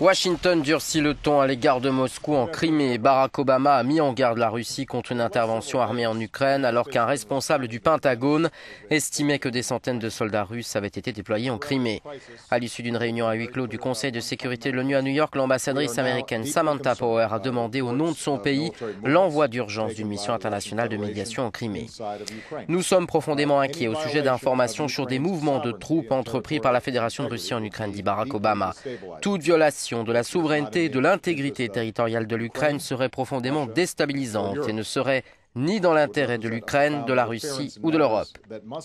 Washington durcit le ton à l'égard de Moscou en Crimée. Barack Obama a mis en garde la Russie contre une intervention armée en Ukraine alors qu'un responsable du Pentagone estimait que des centaines de soldats russes avaient été déployés en Crimée. À l'issue d'une réunion à huis clos du Conseil de sécurité de l'ONU à New York, l'ambassadrice américaine Samantha Power a demandé au nom de son pays l'envoi d'urgence d'une mission internationale de médiation en Crimée. Nous sommes profondément inquiets au sujet d'informations sur des mouvements de troupes entrepris par la Fédération de Russie en Ukraine, dit Barack Obama. Toute violation de la souveraineté et de l'intégrité territoriale de l'Ukraine serait profondément déstabilisante et ne serait ni dans l'intérêt de l'Ukraine, de la Russie ou de l'Europe.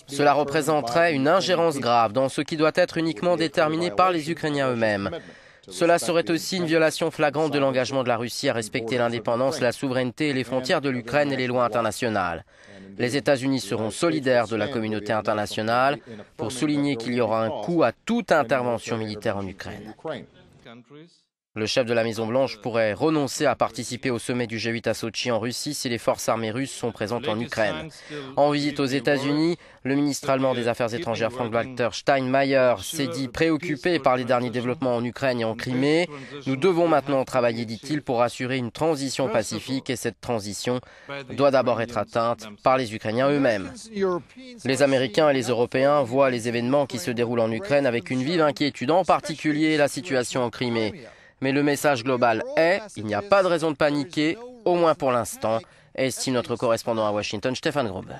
Cela représenterait une ingérence grave dans ce qui doit être uniquement déterminé par les Ukrainiens eux-mêmes. Cela serait aussi une violation flagrante de l'engagement de la Russie à respecter l'indépendance, la souveraineté et les frontières de l'Ukraine et les lois internationales. Les États-Unis seront solidaires de la communauté internationale pour souligner qu'il y aura un coût à toute intervention militaire en Ukraine. Le chef de la Maison-Blanche pourrait renoncer à participer au sommet du G8 à Sotchi en Russie si les forces armées russes sont présentes en Ukraine. En visite aux États-Unis, le ministre allemand des Affaires étrangères Frank-Walter Steinmeier s'est dit préoccupé par les derniers développements en Ukraine et en Crimée. Nous devons maintenant travailler, dit-il, pour assurer une transition pacifique et cette transition doit d'abord être atteinte par les Ukrainiens eux-mêmes. Les Américains et les Européens voient les événements qui se déroulent en Ukraine avec une vive inquiétude, en particulier la situation en Crimée. Mais le message global est, il n'y a pas de raison de paniquer, au moins pour l'instant, estime notre correspondant à Washington, Stefan Grobe.